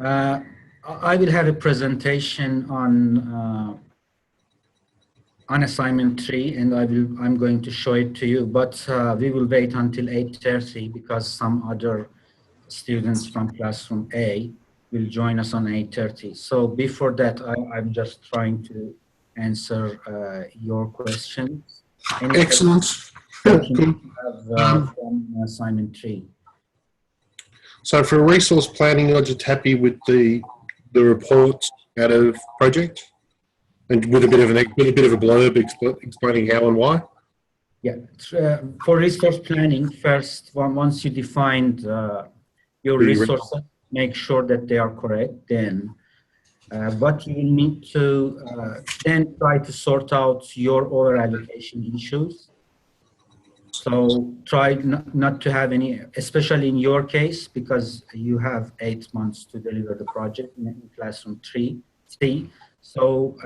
Uh, I will have a presentation on assignment 3, and I'm going to show it to you, but we will wait until 8:30 because some other students from classroom A will join us on 8:30. So before that, I'm just trying to answer your questions. Any Excellent. questions you have from assignment 3? So for resource planning, you're just happy with the report out of project, and with a bit of a blurb explaining how and why. Yeah, for resource planning, first, once you defined your resources, make sure that they are correct. Then, but you will need to then try to sort out your over allocation issues. So try not to have any, especially in your case, because you have 8 months to deliver the project in classroom 3. So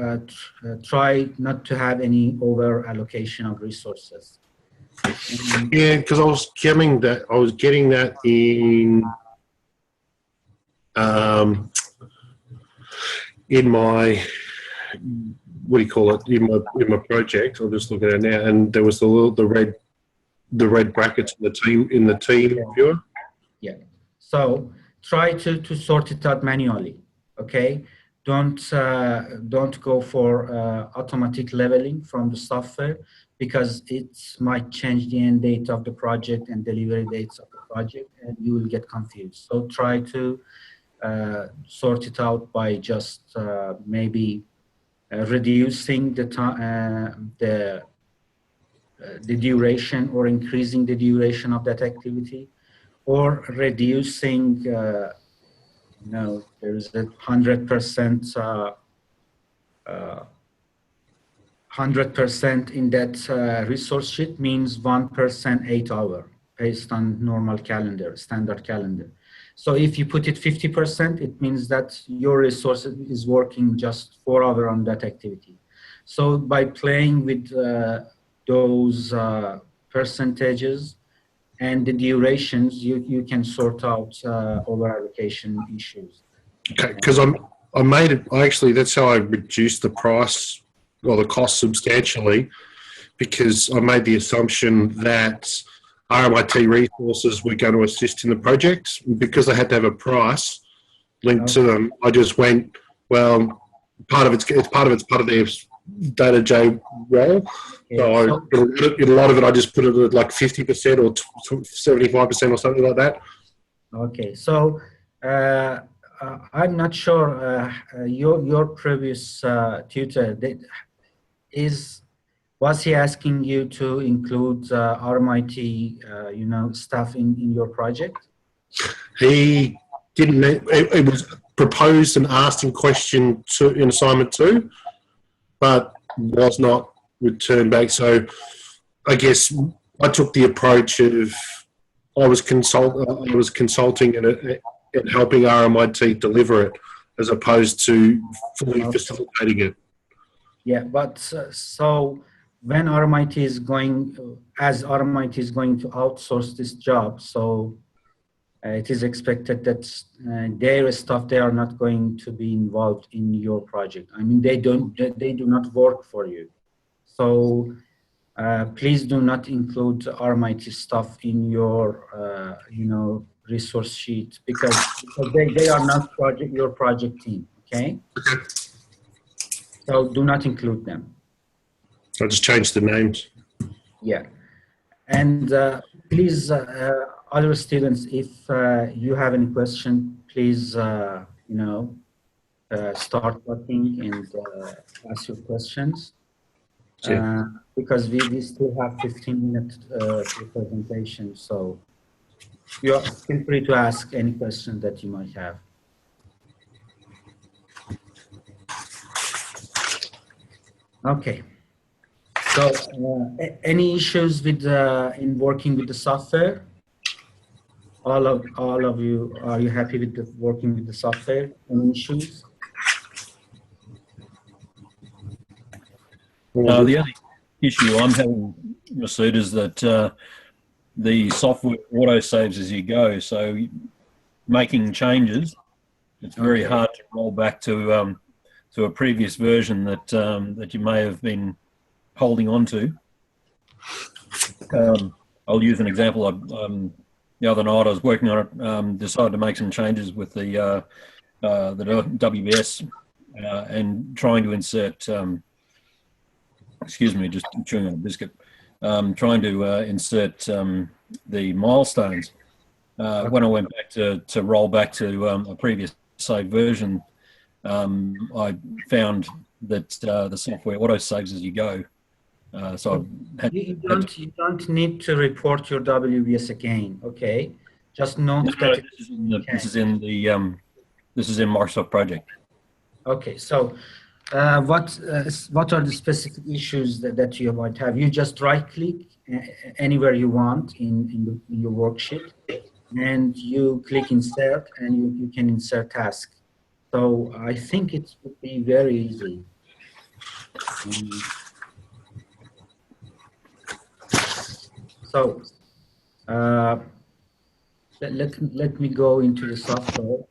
try not to have any over allocation of resources. Yeah, because I was getting that in my, what do you call it, in my project. I'm just looking at it now, and there was the red brackets in the team viewer. Yeah. So try to sort it out manually. Okay. Don't go for automatic leveling from the software, because it might change the end date of the project and delivery dates of the project, and you will get confused. So try to sort it out by just maybe reducing the time, the duration, or increasing the duration of that activity, or reducing. There's a 100%. 100% in that resource sheet means 1% 8 hour based on normal calendar, standard calendar. So if you put it 50%, it means that your resource is working just 4 hours on that activity. So by playing with those percentages and the durations, you can sort out over allocation issues. Okay, because actually, that's how I reduced the price or the cost substantially, because I made the assumption that RMIT resources were going to assist in the project. Because they had to have a price linked to them, I just went, well, part of their data J role. So a lot of it, I just put it at like 50% or 75% or something like that. Okay, so I'm not sure your previous tutor was he asking you to include RMIT stuff in your project? He didn't. It was proposed and asked in question in assignment 2, but was not returned back. So I guess I took the approach of I was consulting and helping RMIT deliver it, as opposed to fully facilitating it. Yeah, but so when RMIT is going to outsource this job, so it is expected that their staff, they are not going to be involved in your project. I mean, they do not work for you. So please do not include RMIT stuff in your resource sheet, because they are not your project team. Okay. So do not include them. I just changed the names. Yeah, and please, other students, if you have any question, please, start talking and ask your questions. Because we still have 15 minutes to presentation, so feel free to ask any question that you might have. Okay. So, any issues with in working with the software? All of you, are you happy with working with the software? Any issues? The only issue I'm having, Masood, is that the software auto saves as you go. So making changes it's very hard to roll back to a previous version that that you may have been holding on to. I'll use an example. The other night I was working on it, decided to make some changes with the WBS and trying to insert, excuse me, just chewing on a biscuit, trying to insert the milestones. When I went back to roll back to a previous saved version, I found that the software auto saves as you go. So you don't need to report your WBS again. Okay, just note that this is in Microsoft Project. Okay, so what are the specific issues that you might have? You just right click anywhere you want in your worksheet, and you click insert, and you can insert task. So I think it would be very easy. So let me go into the software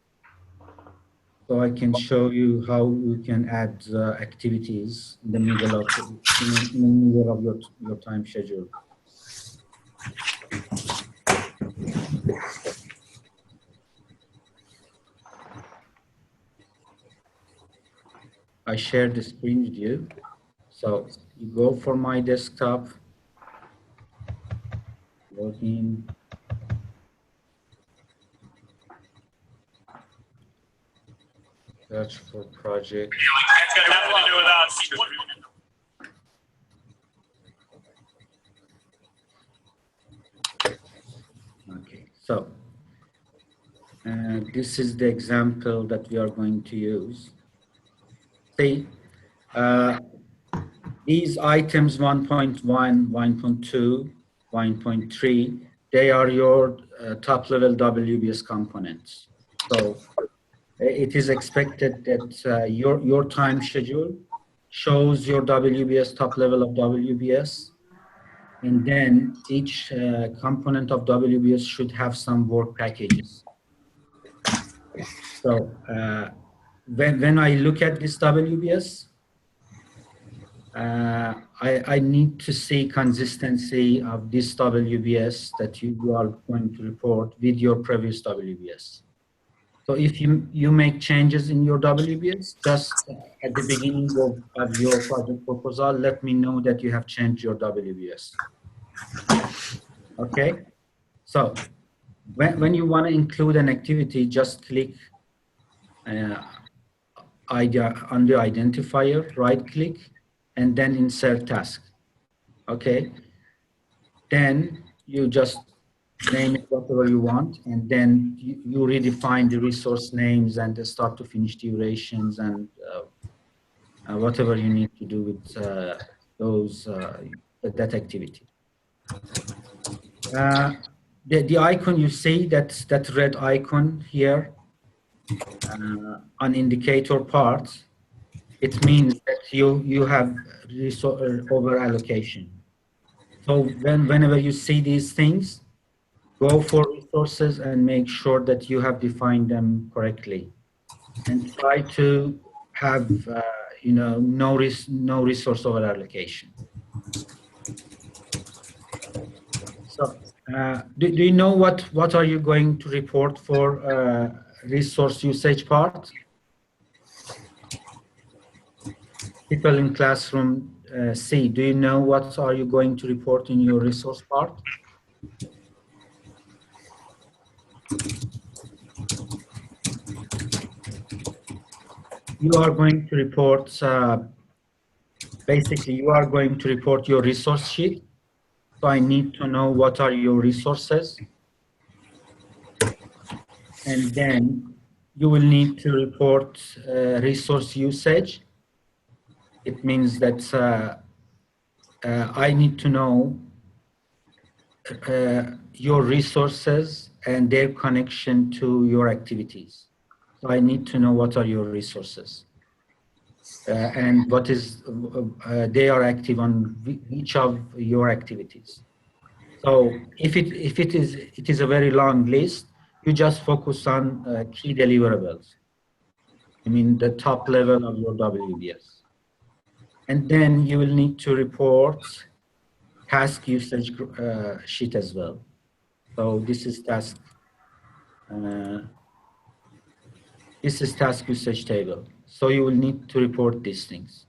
so I can show you how you can add activities in the middle of your time schedule. I shared the screen with you. So you go for my desktop, log in. Search for project. It's got nothing to do with us. Okay, so this is the example that we are going to use. See, these items 1.1, 1.2, 1.3, they are your top level WBS components. So it is expected that your time schedule shows your WBS, top level of WBS, and then each component of WBS should have some work packages. So when I look at this WBS, I need to see consistency of this WBS that you are going to report with your previous WBS. So if you make changes in your WBS, just at the beginning of your project proposal, let me know that you have changed your WBS. Okay, so when you want to include an activity, just click on the identifier, right click, and then insert task. Okay, then you just name it whatever you want, and then you redefine the resource names and the start to finish durations and whatever you need to do with that activity. The icon you see, that red icon here on indicator part, it means that you have resource over allocation. So whenever you see these things, go for resources and make sure that you have defined them correctly, and try to have no resource over allocation. So do you know what are you going to report for resource usage part? People in classroom C, do you know what are you going to report in your resource part? You are going to report, basically you are going to report your resource sheet. So I need to know what are your resources. And then you will need to report resource usage. It means that I need to know your resources and their connection to your activities. So I need to know what are your resources and what is they are active on each of your activities. So if it is a very long list, you just focus on key deliverables. I mean, the top level of your WBS. And then you will need to report task usage sheet as well. So this is task usage table. So you will need to report these things.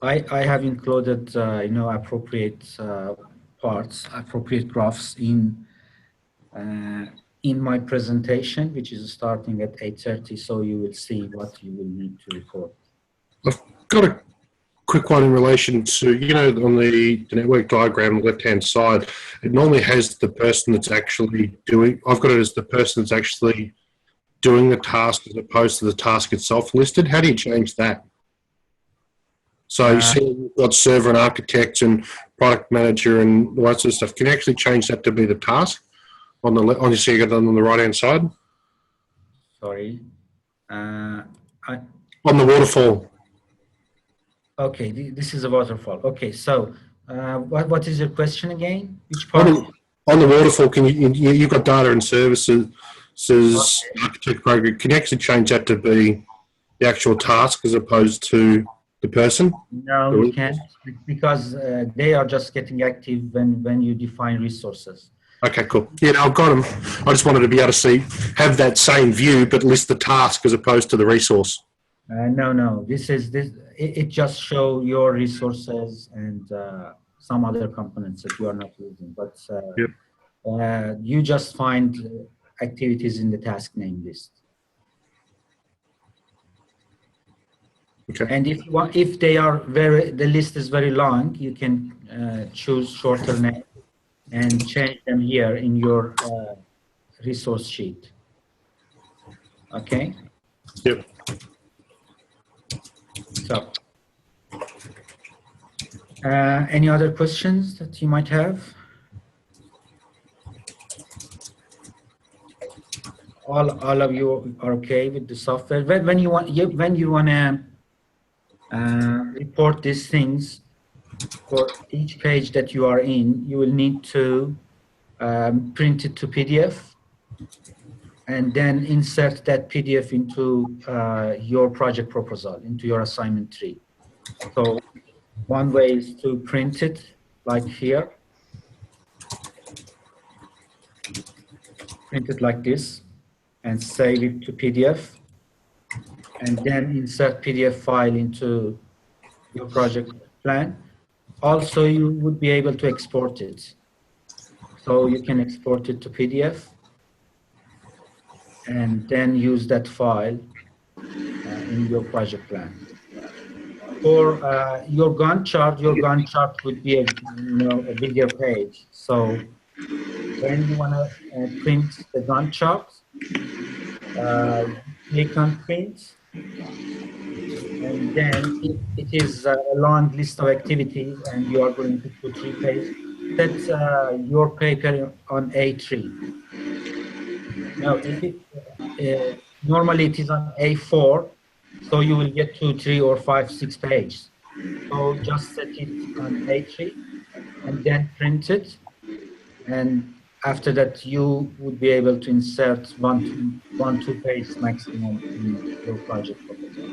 I have included appropriate parts, appropriate graphs in my presentation, which is starting at 8:30. So you will see what you will need to report. I've got a quick one in relation to, on the network diagram on the left-hand side, it normally has the person that's actually doing, I've got it as the person that's actually doing the task as opposed to the task itself listed. How do you change that? So you see you've got server and architect and product manager and all that sort of stuff. Can you actually change that to be the task on the you see you got it on the right-hand side? Sorry. On the waterfall. Okay, this is a waterfall. Okay, so what is your question again? Which part? On the waterfall, you've got data and services, architect program. Can you actually change that to be the actual task as opposed to the person? No, you can't, because they are just getting active when you define resources. Okay, cool. Yeah, no, I've got them. I just wanted to be able to have that same view, but list the task as opposed to the resource. No. It just show your resources and some other components that you are not using. But you just find activities in the task name list. Okay. And if they are the list is very long, you can choose shorter name and change them here in your resource sheet. Okay. Yep. So, any other questions that you might have? All of you are okay with the software. When you want to report these things for each page that you are in, you will need to print it to PDF and then insert that PDF into your project proposal, into your assignment tree. So one way is to print it like here, print it like this and save it to PDF, and then insert PDF file into your project plan. Also, you would be able to export it. So you can export it to PDF and then use that file in your project plan. For your Gantt chart would be a bigger page. So when you want to print the Gantt chart, click on print, and then it is a long list of activities, and you are going to put 3 pages. That's your paper on A3. Now, if it normally it is on A4, so you will get 2, 3, or 5, 6 pages. So just set it on A3 and then print it, and after that you would be able to insert 1, 2 pages maximum in your project proposal.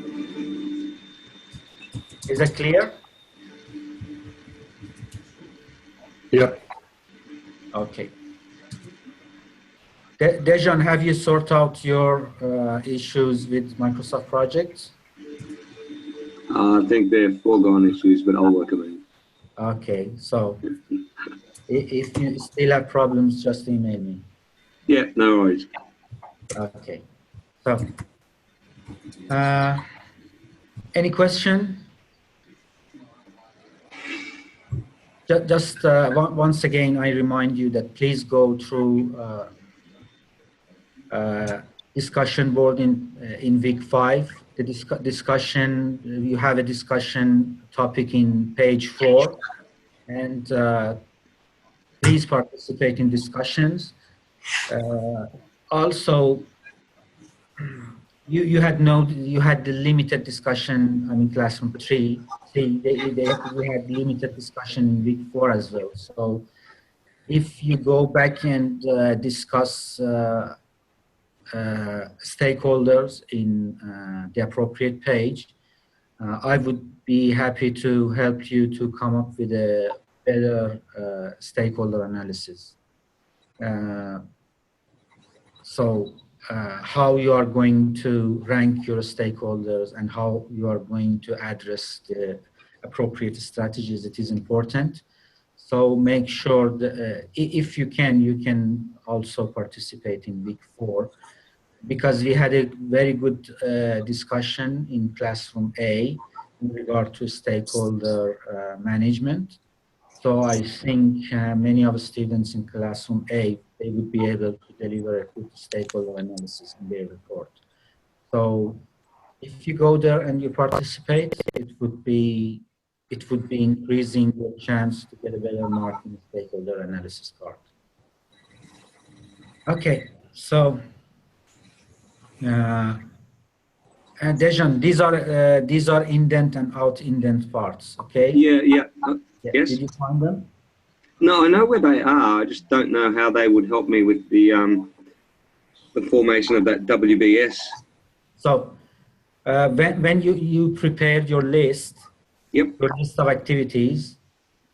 Is that clear? Yep. Okay. Dejan, have you sorted out your issues with Microsoft projects? I think they're foregone issues, but I'll work on it. Okay, so if you still have problems, just email me. Yeah, no worries. Okay. So, any question? Just once again, I remind you that please go through discussion board in week 5. The discussion, you have a discussion topic in page 4, and please participate in discussions. Also, you had the limited discussion. I mean, classroom 3. We had limited discussion in week 4 as well. So if you go back and discuss stakeholders in the appropriate page. I would be happy to help you to come up with a better stakeholder analysis. How you are going to rank your stakeholders and how you are going to address the appropriate strategies, it is important. So make sure that if you can also participate in week 4, because we had a very good discussion in classroom A in regard to stakeholder management. So I think many of the students in classroom A, they would be able to deliver a good stakeholder analysis in their report. So if you go there and you participate, it would be increasing your chance to get a better mark in the stakeholder analysis card. Okay, so Dejan, these are indent and out indent parts. Okay. Yeah. Yes. Did you find them? No, I know where they are. I just don't know how they would help me with the formation of that WBS. So when you prepared your list, Yep. your list of activities,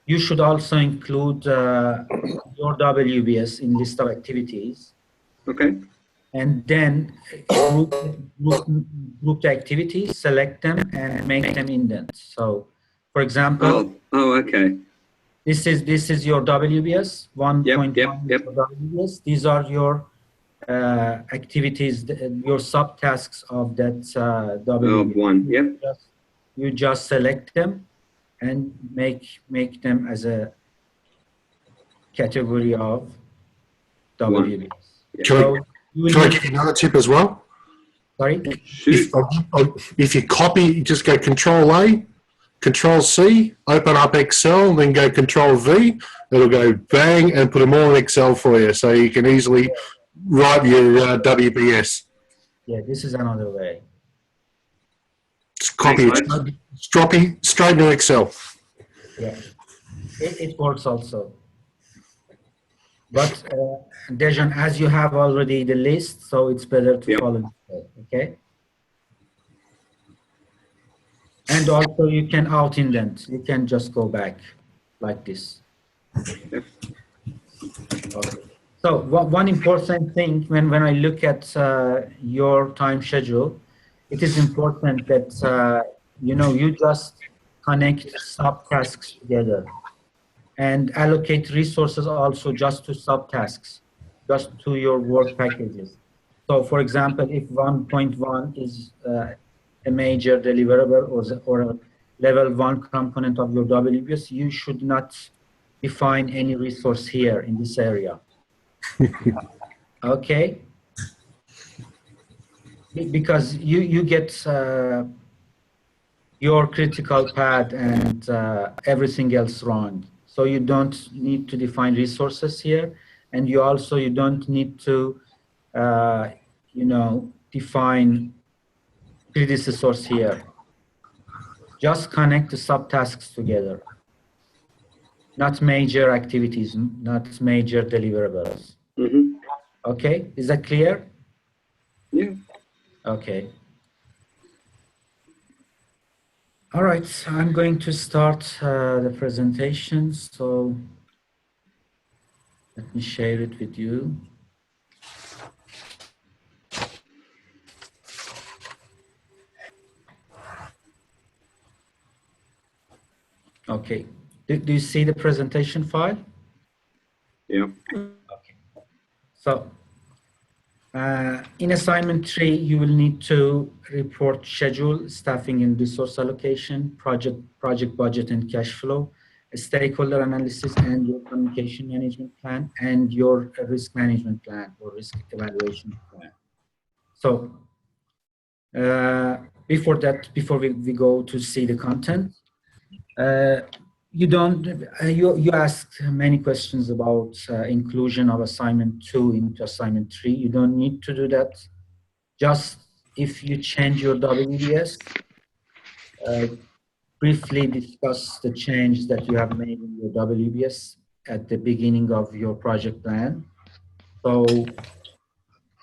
you should also include your WBS in list of activities. Okay. And then group the activities, select them, and make them indents. So, for example, oh, okay. This is your WBS 1.1. Yep. WBS. These are your activities, your subtasks of that WBS. One. Yep. You just select them and make them as a category of WBS. Can I give you another tip as well? Sorry? If you copy, just go Control A, Control C, open up Excel, then go Control V. It'll go bang and put them all in Excel for you, so you can easily write your WBS. Yeah, this is another way. Just copy it straight into Excel. Yeah, it works also. But Dejan, as you have already the list, so it's better to follow this way, okay? And also you can out indent. You can just go back like this. Okay. So one important thing when I look at your time schedule, it is important that you just connect subtasks together and allocate resources also just to subtasks, just to your work packages. So for example, if 1.1 is a major deliverable or a level 1 component of your WBS, you should not define any resource here in this area. Okay? Because you get your critical path and everything else wrong. So you don't need to define resources here, and you don't need to, define predecessors here. Just connect the subtasks together. Not major activities, not major deliverables. Mm-hmm. Okay, is that clear? Yeah. Okay. All right, I'm going to start the presentation. So let me share it with you. Okay, do you see the presentation file? Yeah. Okay. So in assignment 3, you will need to report schedule, staffing and resource allocation, project budget and cash flow, a stakeholder analysis and your communication management plan, and your risk management plan or risk evaluation plan. So before we go to see the content, you asked many questions about inclusion of assignment 2 into assignment 3. You don't need to do that. Just if you change your WBS, briefly discuss the change that you have made in your WBS at the beginning of your project plan. So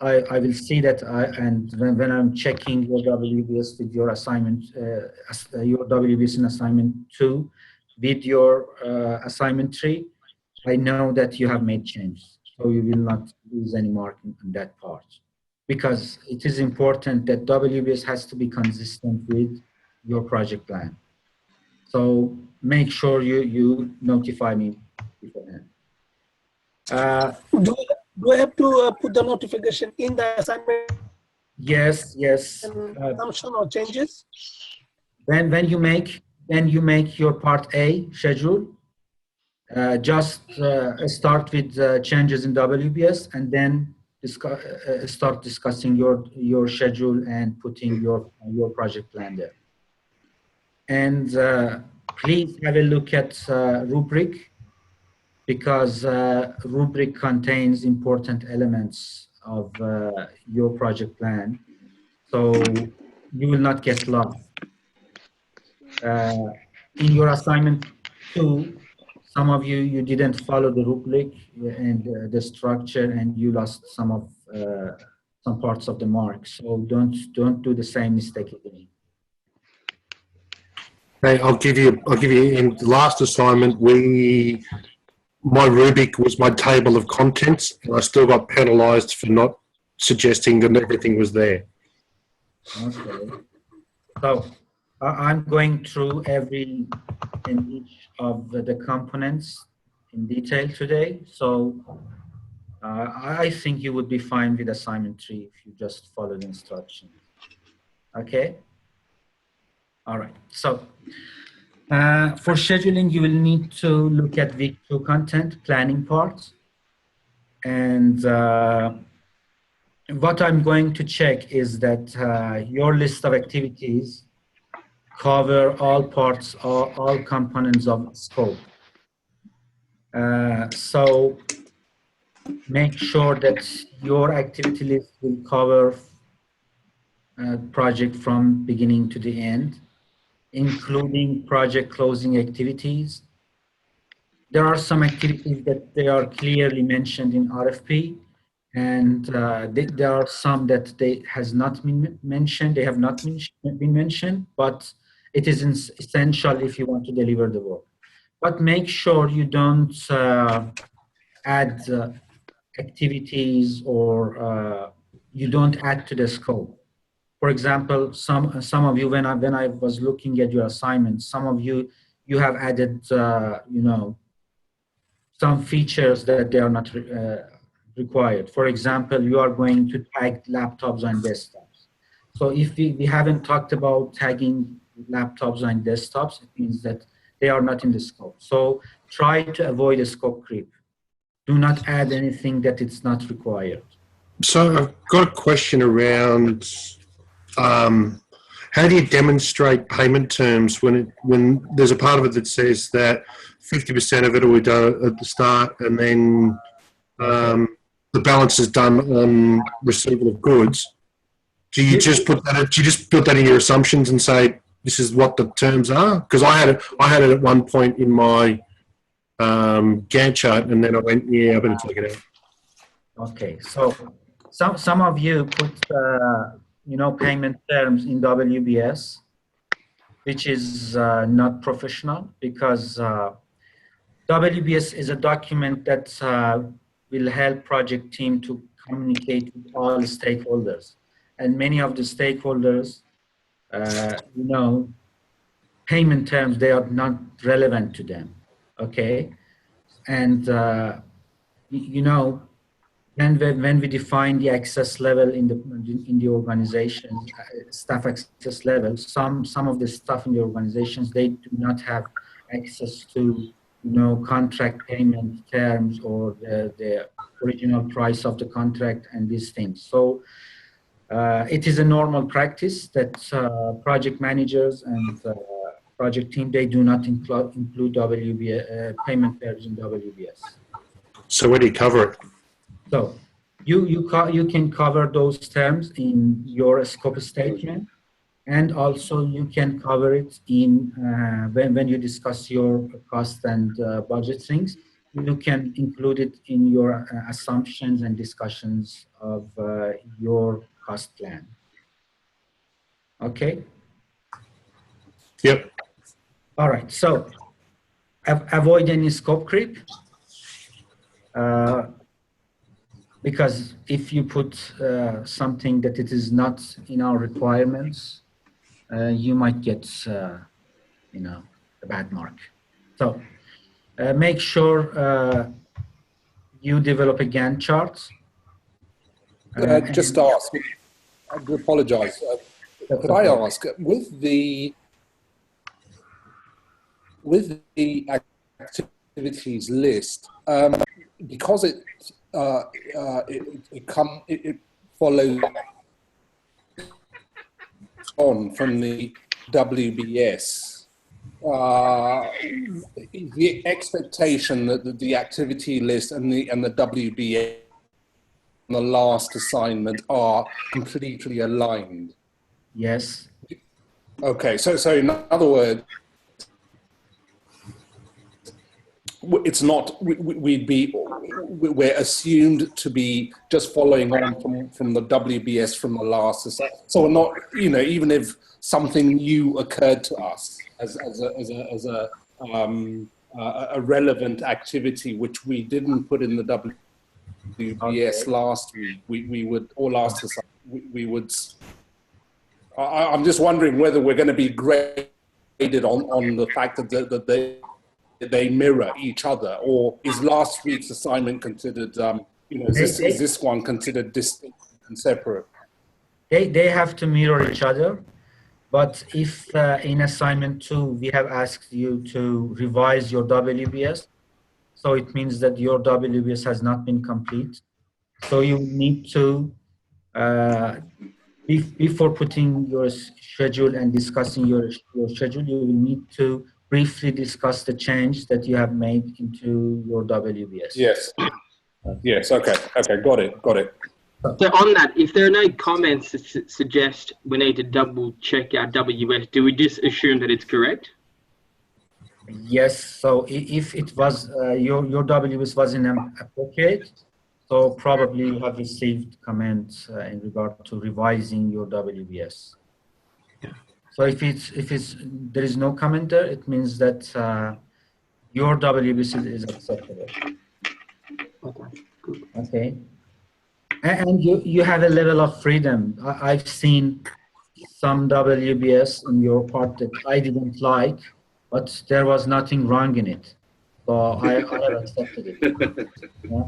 I will see that, and when I'm checking your WBS with your assignment, your WBS in assignment 2 with your assignment 3, I know that you have made changes. So you will not lose any mark in that part. Because it is important that WBS has to be consistent with your project plan. So make sure you notify me beforehand. Do I have to put the notification in the assignment Yes, yes. assumption or changes? When you make your part A schedule, just start with changes in WBS and then start discussing your schedule and putting your project plan there. And please have a look at rubric, because rubric contains important elements of your project plan, so you will not get lost. In your assignment 2, some of you didn't follow the rubric and the structure, and you lost some parts of the mark. So don't do the same mistake again. Hey, I'll give you in the last assignment, my rubric was my table of contents, and I still got penalised for not suggesting that everything was there. Okay. So I'm going through every and each of the components in detail today. So I think you would be fine with assignment 3 if you just follow the instructions. Okay. All right. So for scheduling, you will need to look at week 2 content planning part. And what I'm going to check is that your list of activities cover all parts or all components of scope. So make sure that your activity list will cover project from beginning to the end, including project closing activities. There are some activities that they are clearly mentioned in RFP, and there are some that they has not been mentioned. They have not been mentioned, but it is essential if you want to deliver the work. But make sure you don't add activities or you don't add to the scope. For example, some of you, when I was looking at your assignments, some of you have added, you know, some features that they are not required. For example, you are going to tag laptops and desktops. So if we haven't talked about tagging laptops and desktops, it means that they are not in the scope. So try to avoid a scope creep. Do not add anything that it's not required. So I've got a question around how do you demonstrate payment terms when there's a part of it that says that 50% of it will be done at the start, and then the balance is done on receipt of goods? Do you just put that? Do you just put that in your assumptions and say this is what the terms are? Because I had it at one point in my Gantt chart, and then I went, yeah, I better take it out. Okay, so some of you put you know, payment terms in WBS, which is not professional, because WBS is a document that will help project team to communicate with all stakeholders, and many of the stakeholders, you know, payment terms, they are not relevant to them. Okay, and you know, when we define the access level in the organization, staff access level, some of the staff in the organizations, they do not have access to, you know, contract payment terms or the original price of the contract and these things. So it is a normal practice that project managers and project team, they do not include WBS, payment terms in WBS. So where do you cover it? So you can cover those terms in your scope statement, and also you can cover it in when you discuss your cost and budget things. you can include it in your assumptions and discussions of your cost plan. Okay? Yep. All right, so avoid any scope creep. Because if you put something that it is not in our requirements, you might get, you know, a bad mark. So make sure you develop a Gantt chart. Just ask, I do apologize. Could I ask, with the activities list, because it follows on from the WBS, the expectation that the activity list and the WBS and the last assignment are completely aligned? Yes. Okay, so in other words, it's not, we're assumed to be just following on from the WBS from the last assignment. So we're not, you know, even if something new occurred to us as a relevant activity which we didn't put in the WBS last week, we would, or last assignment, we would. I'm just wondering whether we're going to be graded on the fact that they mirror each other, or is last week's assignment considered, you know, is this one considered distinct and separate? They have to mirror each other, but if in assignment 2 we have asked you to revise your WBS, so it means that your WBS has not been complete. So you need to, before putting your schedule and discussing your schedule, you will need to briefly discuss the change that you have made into your WBS. Yes. Yes. Okay. Okay. Got it. Got it. So on that, if there are no comments that suggest we need to double check our WBS, do we just assume that it's correct? Yes. So if it was your WBS wasn't appropriate, so probably you have received comments in regard to revising your WBS. So if there is no comment there, it means that your WBS is acceptable. Okay, good. Okay. And you have a level of freedom. I've seen some WBS in your part that I didn't like, but there was nothing wrong in it. So I have accepted it. Yeah.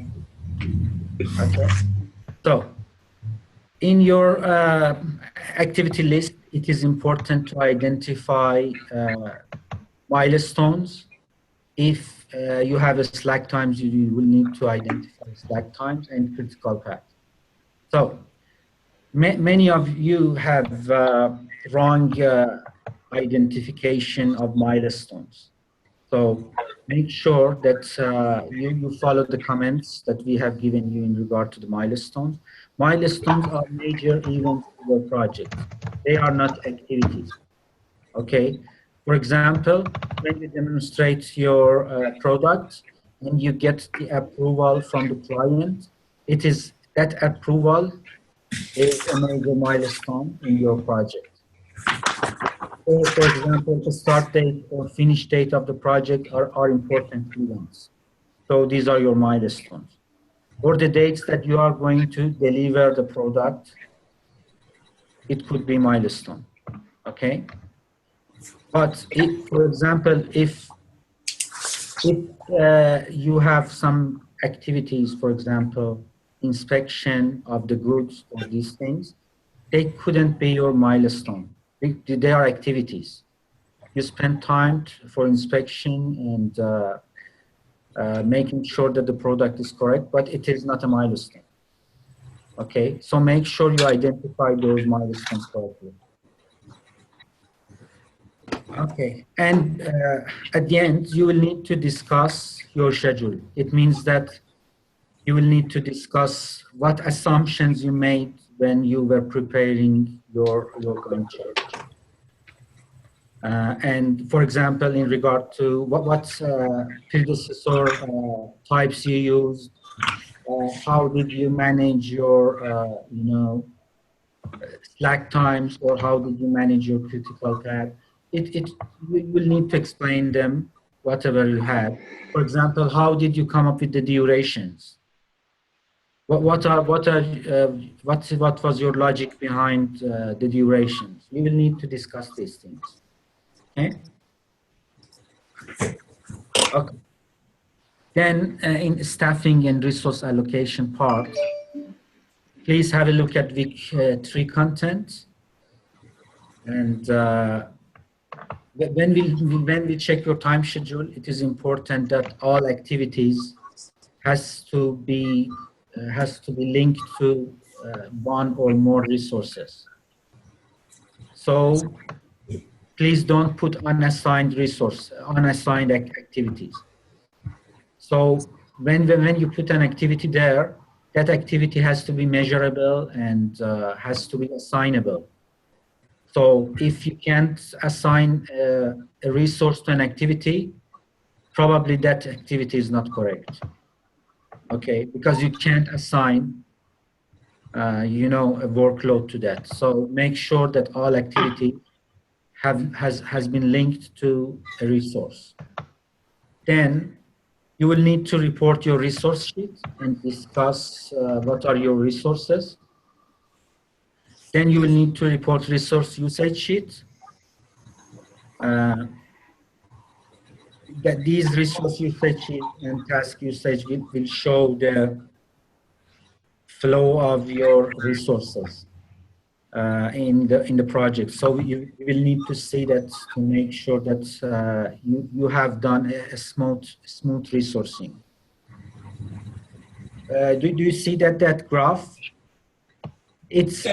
Okay. So in your activity list, it is important to identify milestones. If you have a slack times, you will need to identify slack times and critical path. So many of you have wrong identification of milestones. So make sure that you follow the comments that we have given you in regard to the milestones. Milestones are major events in your project. They are not activities. Okay. For example, when you demonstrate your product and you get the approval from the client, it is that approval is a major milestone in your project. Or, for example, the start date or finish date of the project are important events. So these are your milestones. Or the dates that you are going to deliver the product, it could be milestone, okay? But if, for example, if you have some activities, for example, inspection of the goods or these things, they couldn't be your milestone. They are activities. You spend time for inspection and making sure that the product is correct, but it is not a milestone. Okay, so make sure you identify those milestones correctly. Okay, and at the end, you will need to discuss your schedule. It means that you will need to discuss what assumptions you made when you were preparing your Gantt chart. And for example, in regard to what predecessor types you used, how did you manage your, slack times, or how did you manage your critical path? You will need to explain them, whatever you had. For example, how did you come up with the durations? What was your logic behind the durations? We will need to discuss these things. Okay. Okay. Then in staffing and resource allocation part, please have a look at week 3 content. And when we check your time schedule, it is important that all activities has to be linked to one or more resources. So please don't put unassigned activities. So when you put an activity there, that activity has to be measurable and has to be assignable. So if you can't assign a resource to an activity, probably that activity is not correct. Okay, because you can't assign, a workload to that. So make sure that all activity has been linked to a resource. Then you will need to report your resource sheet and discuss what are your resources. Then you will need to report resource usage sheet. That these resource usage sheet and task usage will show the flow of your resources in the project. So you will need to see that to make sure that you have done a smooth resourcing. Do you see that graph? It's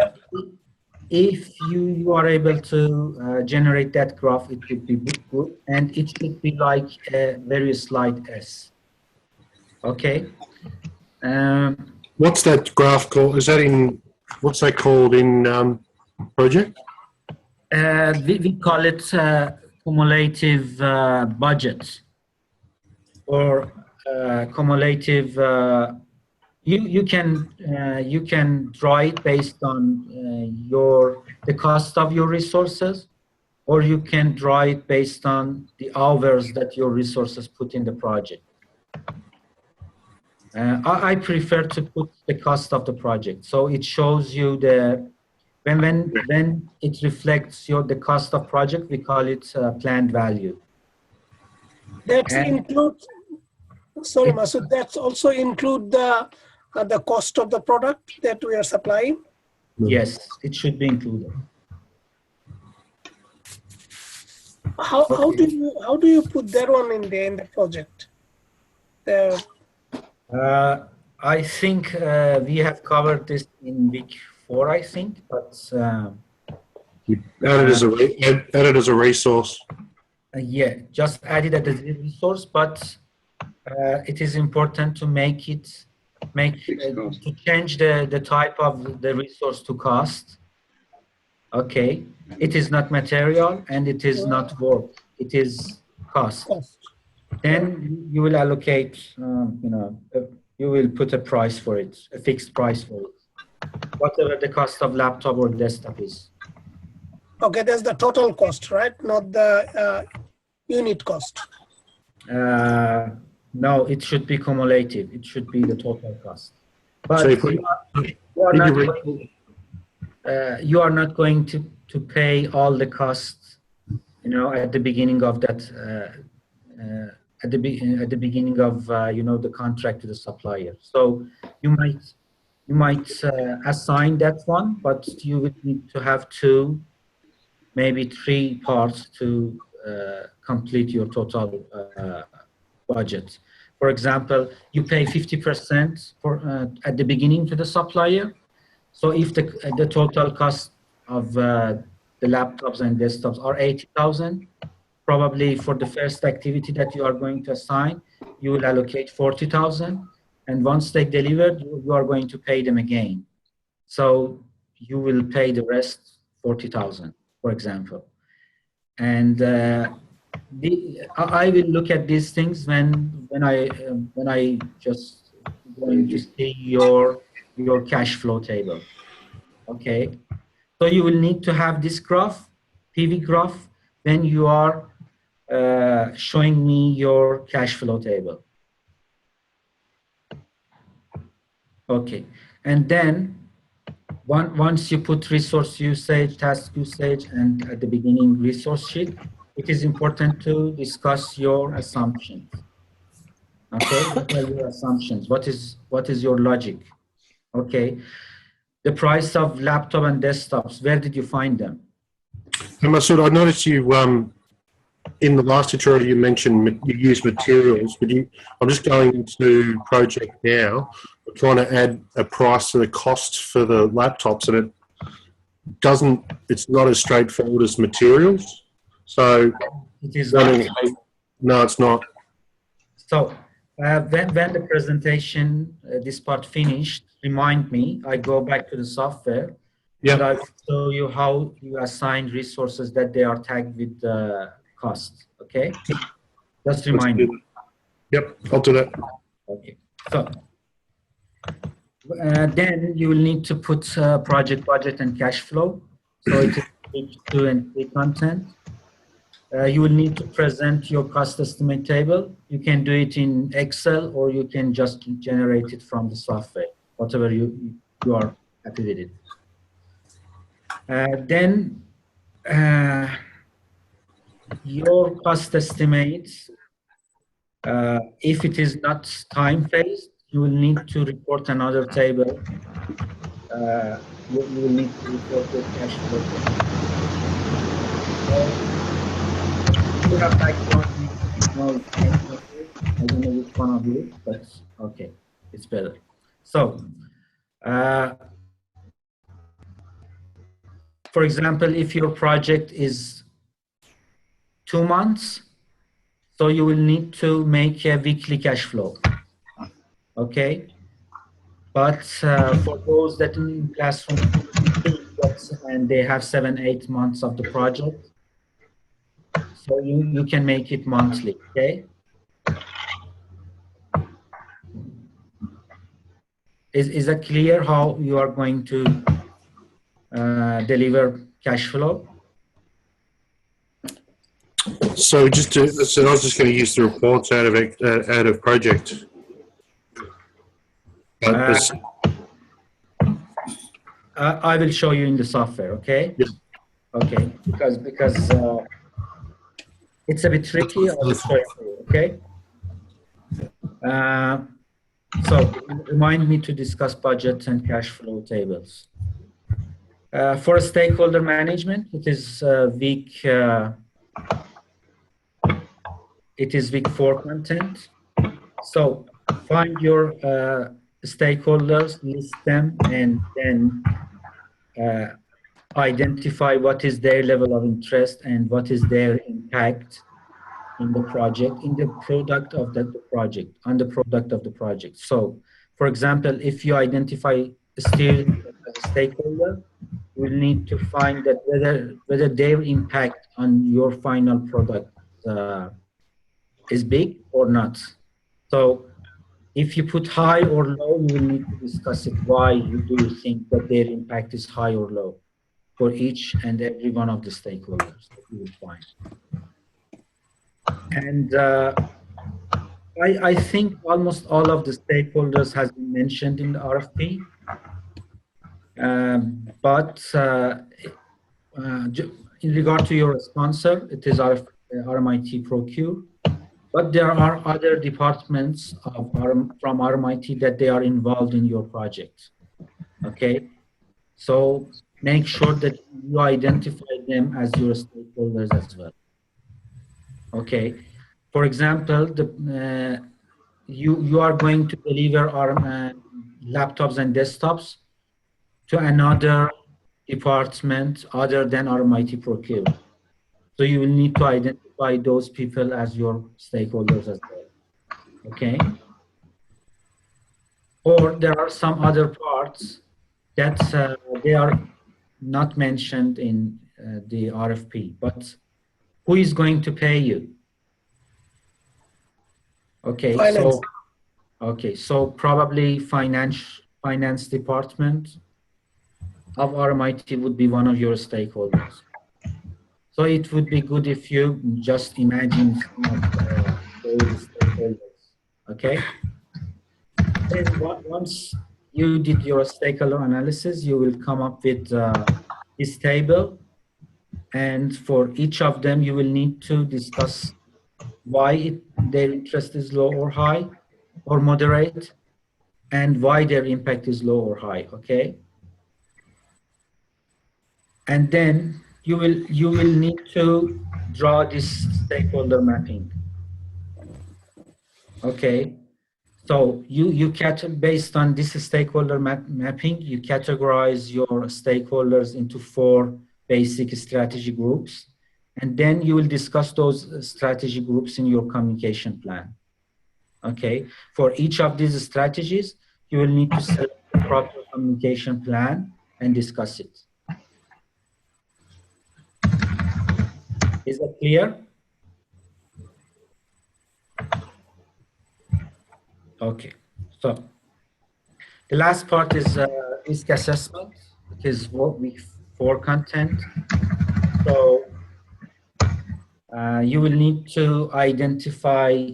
if you are able to generate that graph, it would be good, and it should be like a very slide S. Okay. What's that graph called? Is that in, what's that called in project? We call it cumulative budget, or cumulative. You can draw it based on the cost of your resources, or you can draw it based on the hours that your resources put in the project. I prefer to put the cost of the project, so it shows you when it reflects the cost of project, we call it planned value. That includes. Sorry, Masood. That's also include the cost of the product that we are supplying. Yes, it should be included. How do you put that one in the project? I think we have covered this in week 4, I think, but You add it as a resource. yeah, just add it as a resource, but it is important to to change the type of the resource to cost. Okay, it is not material and it is not work, it is cost. Then you will allocate, you will put a price for it, a fixed price for it, whatever the cost of laptop or desktop is. Okay, that's the total cost, right? Not the unit cost. No, it should be cumulative. It should be the total cost. But So you are not going to pay all the costs, at the beginning of that, at the beginning of the contract to the supplier. So you might assign that one, but you would need to have 2, maybe 3 parts to complete your total budget. For example, you pay 50% at the beginning to the supplier. So if the total cost of the laptops and desktops are 80,000, probably for the first activity that you are going to assign, you will allocate 40,000, and once they delivered, you are going to pay them again. So you will pay the rest 40,000, for example. And I will look at these things when I just going to see your cash flow table. Okay, so you will need to have this graph, PV graph, when you are showing me your cash flow table. Okay, and then once you put resource usage, task usage, and at the beginning resource sheet, it is important to discuss your assumptions. Okay, what are your assumptions? What is your logic? Okay, the price of laptop and desktops, where did you find them? And Masood, I noticed you in the last tutorial you mentioned you use materials, but I'm just going into project now. We're trying to add a price to the cost for the laptops, and it's not as straightforward as materials. So it is not. No, it's not. So when the presentation, this part finished, remind me, I go back to the software. Yeah. And I'll show you how you assign resources that they are tagged with the cost. Okay, just remind me. Yep, I'll do that. Okay, so then you will need to put project budget and cash flow. So it is page 2 and 3 content. You will need to present your cost estimate table. You can do it in Excel, or you can just generate it from the software, whatever you are happy with it. Then your cost estimates, if it is not time-phased, you will need to report another table. You will need to report your cash flow. You have background noise. I don't know which one of you, but okay, it's better. So, for example, if your project is 2 months, so you will need to make a weekly cash flow. Okay, but for those that in classroom and they have 7-8 months of the project, so you can make it monthly. Okay, is that clear how you are going to deliver cash flow? So I was just going to use the reports out of project. I will show you in the software. Okay. Yeah. Okay. Because it's a bit tricky. I will show you. Okay. So remind me to discuss budget and cash flow tables. For stakeholder management, it is week. It is week 4 content. So find your stakeholders, list them, and then identify what is their level of interest and what is their impact in the project, in the product of the project, on the product of the project. So, for example, if you identify steering as a stakeholder, you will need to find that whether their impact on your final product is big or not. So if you put high or low, you will need to discuss it. Why do you think that their impact is high or low for each and every one of the stakeholders that you will find? And I think almost all of the stakeholders has been mentioned in the RFP. But in regard to your sponsor, it is RMIT Procure. But there are other departments from RMIT that they are involved in your project. Okay, so make sure that you identify them as your stakeholders as well. Okay, for example, you are going to deliver our laptops and desktops to another department other than RMIT Procure. So you will need to identify those people as your stakeholders as well. Okay. Or there are some other parts that they are not mentioned in the RFP, but who is going to pay you? Okay, Finance. so probably finance department of RMIT would be one of your stakeholders. So it would be good if you just imagine some of those stakeholders. Okay. Then once you did your stakeholder analysis, you will come up with this table, and for each of them, you will need to discuss why their interest is low or high or moderate, and why their impact is low or high. Okay. And then you will need to draw this stakeholder mapping. Okay. So based on this stakeholder mapping, you categorize your stakeholders into 4 basic strategy groups, and then you will discuss those strategy groups in your communication plan. Okay, for each of these strategies, you will need to select the proper communication plan and discuss it. Is that clear? Okay, so the last part is risk assessment, which is what we for content. So you will need to identify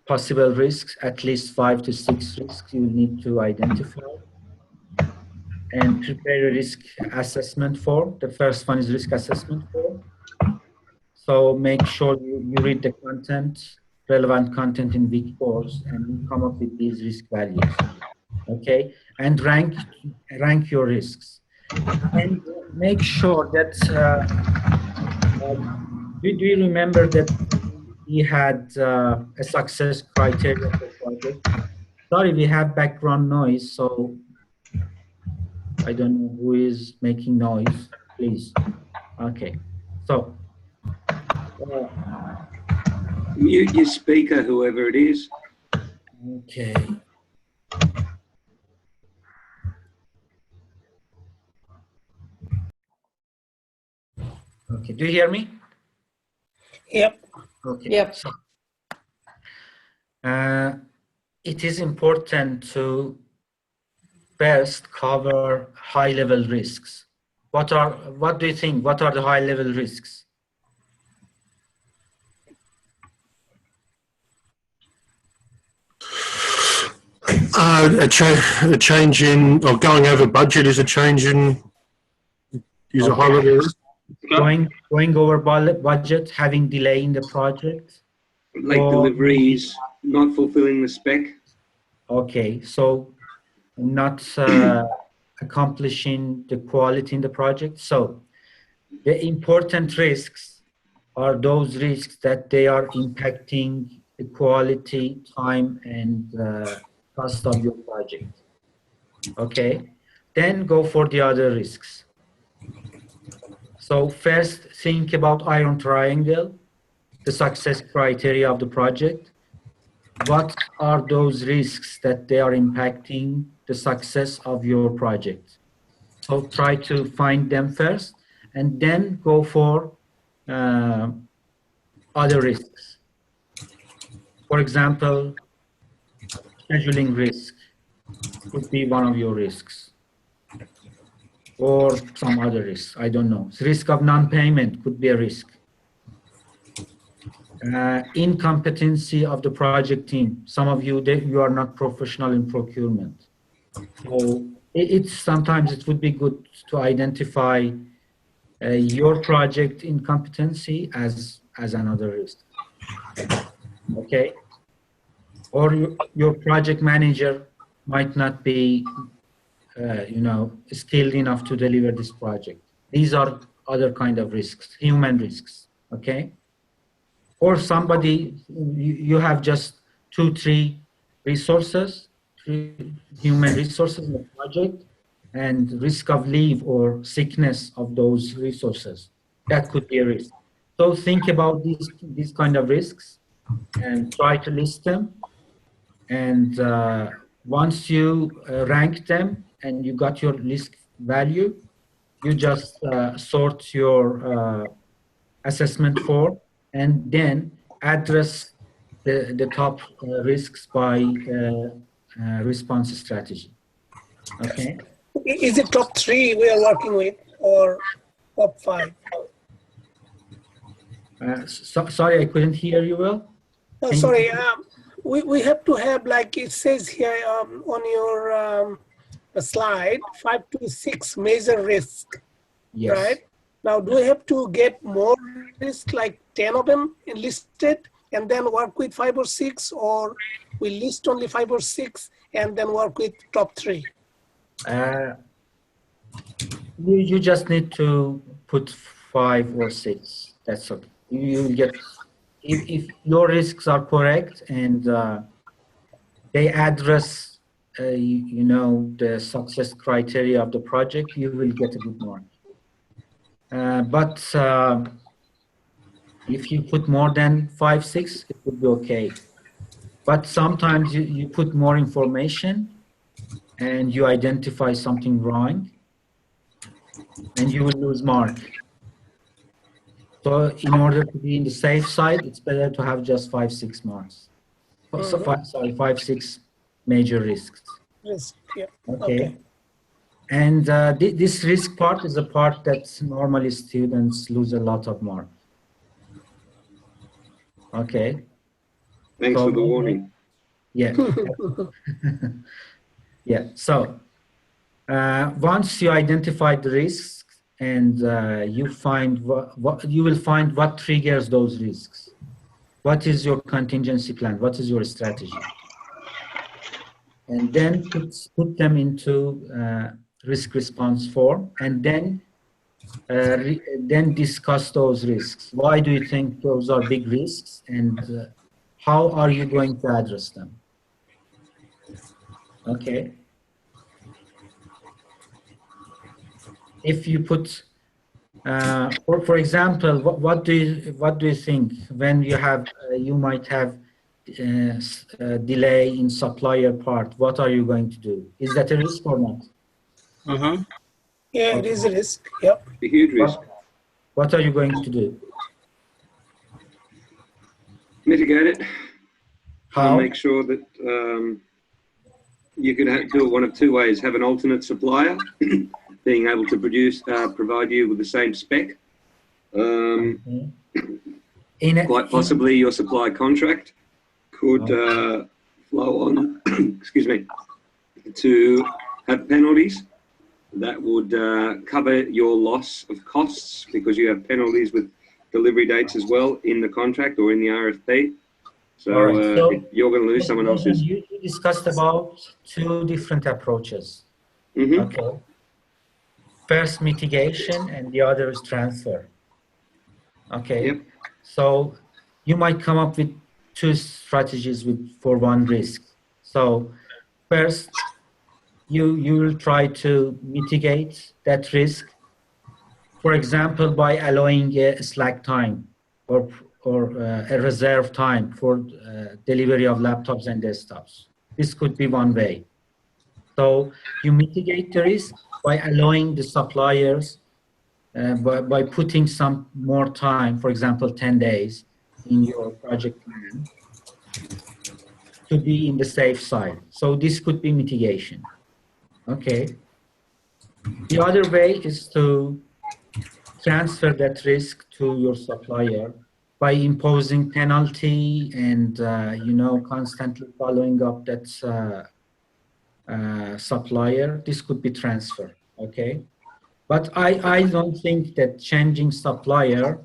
possible risks, at least 5 to 6 risks you will need to identify and prepare a risk assessment form. The first one is risk assessment form. So make sure you read the content, relevant content in weak course, and you come up with these risk values. Okay, and rank your risks, and make sure that do you remember that we had a success criteria for project? Sorry, we have background noise, so I don't know who is making noise. Please. Okay, so Mute your speaker, whoever it is. okay. Okay, do you hear me? Yep. Okay. Yep. So, it is important to first cover high-level risks. What do you think? What are the high-level risks? A change in, or going over budget is a change in, is a high level risk. Going over budget, having delay in the project. Late deliveries, not fulfilling the spec. Okay, so not accomplishing the quality in the project. So the important risks are those risks that they are impacting the quality, time, and cost of your project. Okay, then go for the other risks. So first, think about iron triangle, the success criteria of the project. What are those risks that they are impacting the success of your project? So try to find them first, and then go for other risks. For example, scheduling risk could be one of your risks, or some other risks, I don't know. Risk of non-payment could be a risk. Incompetency of the project team. Some of you, you are not professional in procurement. So sometimes it would be good to identify your project incompetency as another risk. Okay, or your project manager might not be skilled enough to deliver this project. These are other kind of risks, human risks. Okay, or somebody, you have just 2-3 resources, 3 human resources in the project, and risk of leave or sickness of those resources, that could be a risk. So think about these kind of risks and try to list them. And once you rank them and you got your risk value, you just sort your assessment for, and then address the top risks by response strategy. Okay. Is it top 3 we are working with or top 5? Sorry, I couldn't hear you well. Oh, sorry. We have to have, like it says here on your slide, 5 to 6 major risks. Yes. Right? Now, do we have to get more risks, like 10 of them listed, and then work with 5 or 6, or we list only 5 or 6 and then work with top 3? You just need to put 5 or 6. That's okay. You will get, if your risks are correct and they address, you know, the success criteria of the project, you will get a good mark. But if you put more than 5, 6, it would be okay. But sometimes you put more information and you identify something wrong, and you will lose mark. So in order to be in the safe side, it's better to have just 5, 6 marks. So 5, 6 major risks. Risk, yeah. Okay. And this risk part is a part that normally students lose a lot of mark. Okay. Thanks So, for the warning. Yeah. Yeah. So once you identify the risks and you find you will find what triggers those risks. What is your contingency plan? What is your strategy? And then put them into risk response form, and then discuss those risks. Why do you think those are big risks, and how are you going to address them? Okay. If you put, for example, what do you think when you have you might have delay in supplier part? What are you going to do? Is that a risk or not? Yeah, it is a risk. Yep. A huge risk. What are you going to do? Mitigate it. How? Make sure that you can do it one of 2 ways. Have an alternate supplier, being able to provide you with the same spec. Quite possibly your supply contract could flow on, excuse me, to have penalties that would cover your loss of costs, because you have penalties with delivery dates as well in the contract or in the RFP. So, if you're going to lose someone else's. You discussed about 2 different approaches. Okay. First, mitigation, and the other is transfer. Okay. Yep. So you might come up with 2 strategies for one risk. So first, you will try to mitigate that risk, for example, by allowing a slack time or a reserve time for delivery of laptops and desktops. This could be one way. So you mitigate the risk by allowing the suppliers, by putting some more time, for example, 10 days in your project plan, to be in the safe side. So this could be mitigation. Okay. The other way is to transfer that risk to your supplier by imposing penalty and you know, constantly following up that supplier. This could be transfer. Okay. But I don't think that changing supplier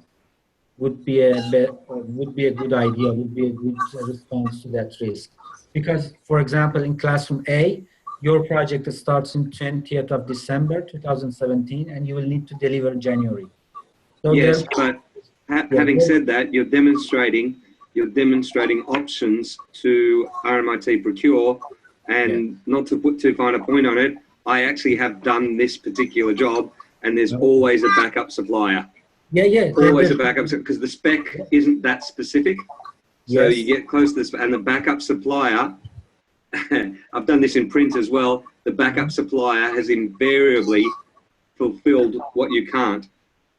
would be a good idea, would be a good response to that risk. Because, for example, in classroom A, your project starts in 20th of December 2017, and you will need to deliver in January. So yes, but having said that, you're demonstrating options to RMIT Procure, and not to put too fine a point on it, I actually have done this particular job, and there's always a backup supplier. Yeah. Always a backup, because the spec isn't that specific. So you get close to this, and the backup supplier, I've done this in print as well, the backup supplier has invariably fulfilled what you can't.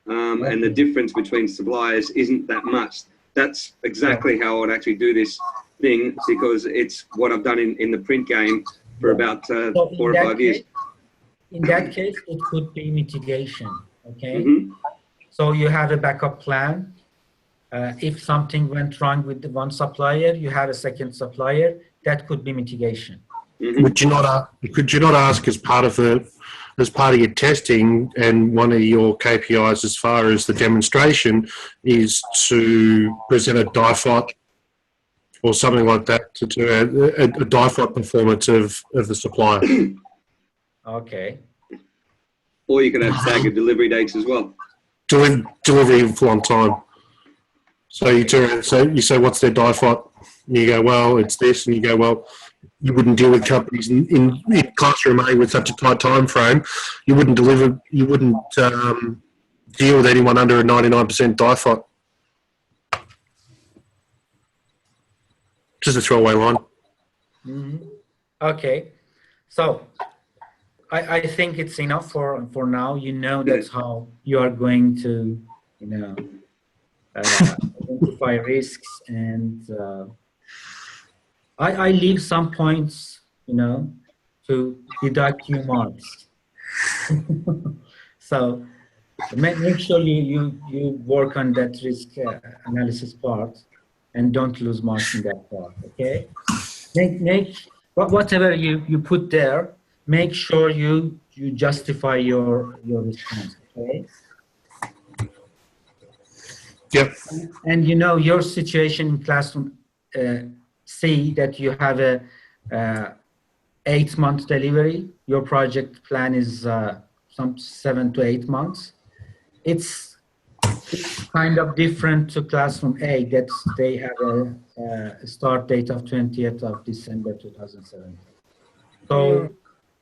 and the difference between suppliers isn't that much. That's exactly how I would actually do this thing, because it's what I've done in the print game for about 4 or 5 years. In that case, it could be mitigation, okay? Mm-hmm. So you have a backup plan. If something went wrong with the one supplier, you have a second supplier. That could be mitigation. Mm-hmm. Could you not ask as part of your testing and one of your KPIs as far as the demonstration is to present a DIFOT or something like that, to do a DIFOT performance of the supplier? Okay. Or you can have staggered delivery dates as well. Delivery in full on time. So you say, what's their DIFOT? And you go, well, it's this. And you go, well, you wouldn't deal with companies in classroom A with such a tight time frame. You wouldn't deal with anyone under a 99% DIFOT. Just a throwaway line. Mm-hmm. Okay. So I think it's enough for now. You know, that's how you are going to, identify risks, and I leave some points, to deduct you marks. So make sure you work on that risk analysis part and don't lose marks in that part, okay? Whatever you put there, make sure you justify your response, okay? Yep. And your situation in classroom C, that you have a 8-month delivery. Your project plan is some 7 to 8 months. It's kind of different to classroom A, that they have a start date of 20th of December 2017. So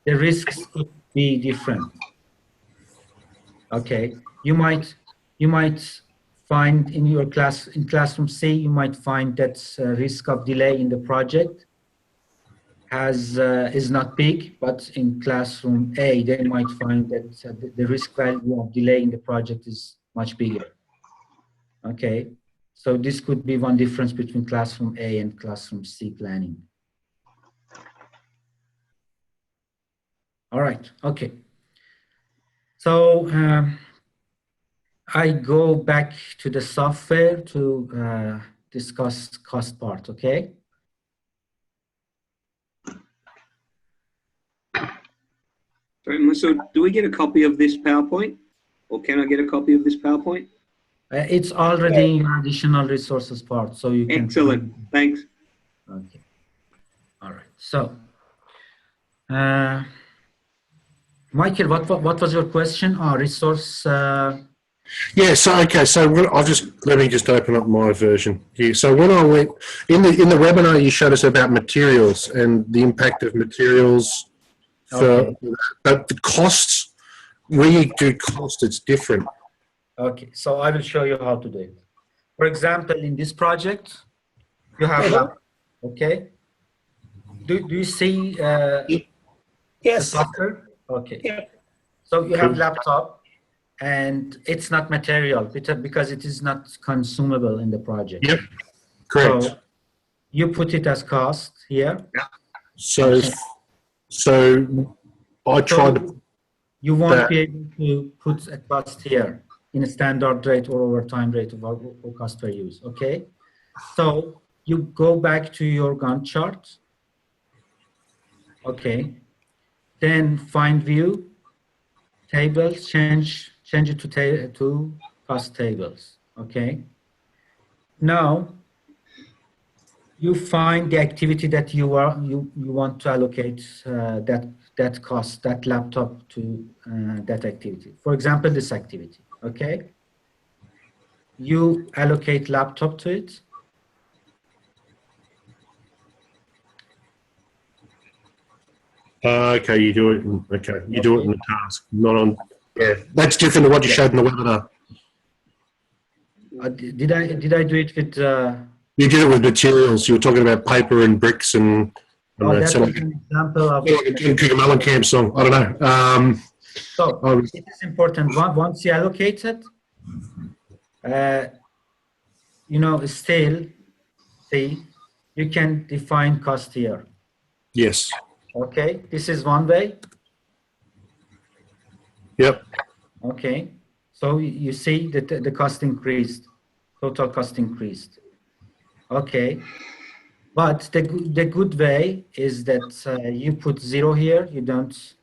the risks could be different. Okay, you might find in classroom C, you might find that risk of delay in the project is not big, but in classroom A, they might find that the risk value of delay in the project is much bigger. Okay, so this could be one difference between classroom A and classroom C planning. All right, okay. So I go back to the software to discuss cost part, okay? Sorry, so do we get a copy of this PowerPoint? Or can I get a copy of this PowerPoint? It's already in additional resources part, so you can. Excellent, thanks. Okay, all right. So, Michael, what was your question? Resource. Yeah. So okay. So let me just open up my version here. So when I went in the webinar, you showed us about materials and the impact of materials. But the costs, when you do cost, it's different. Okay, so I will show you how to do it. For example, in this project, you have okay. Do you see? Yes. The software? Okay. Yeah. So you have laptop, and it's not material because it is not consumable in the project. Yep. Correct. So you put it as cost here. Yeah. So I tried to. You won't be able to put a cost here in a standard rate or overtime rate or cost per use. Okay. So you go back to your Gantt chart. Okay. Then find view, tables, change it to cost tables. Okay. Now you find the activity that you want to allocate that cost, that laptop to that activity. For example, this activity. Okay. You allocate laptop to it. Okay, you do it. You do it in the task, not on. Yeah, that's different to what you showed in the webinar. Did I do it with? You did it with materials. You were talking about paper and bricks and. That's an example of. Like a Mellencamp song. I don't know. So it is important. Once you allocate it, You know, still, see, you can define cost here. Yes. Okay, this is one way. Yep. Okay, so you see that the cost increased, total cost increased. Okay, but the good way is that you put 0 here, you don't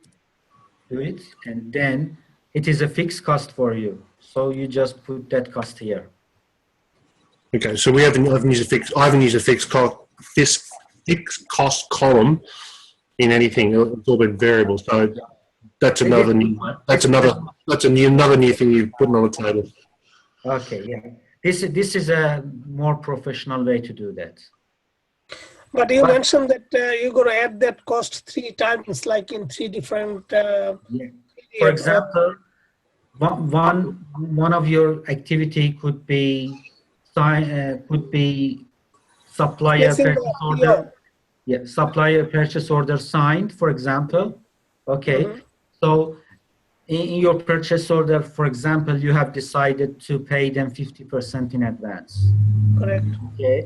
do it, and then it is a fixed cost for you. So you just put that cost here. Okay, so I haven't used a fixed cost column in anything. It's all been variable. So that's another new thing you've put on the table. Okay, yeah. This is a more professional way to do that. But you mentioned that you're going to add that cost 3 times, like in 3 different. Yeah. For example, one of your activity could be supplier purchase order. Yeah, supplier purchase order signed, for example. Okay, so in your purchase order, for example, you have decided to pay them 50% in advance. Correct. Okay,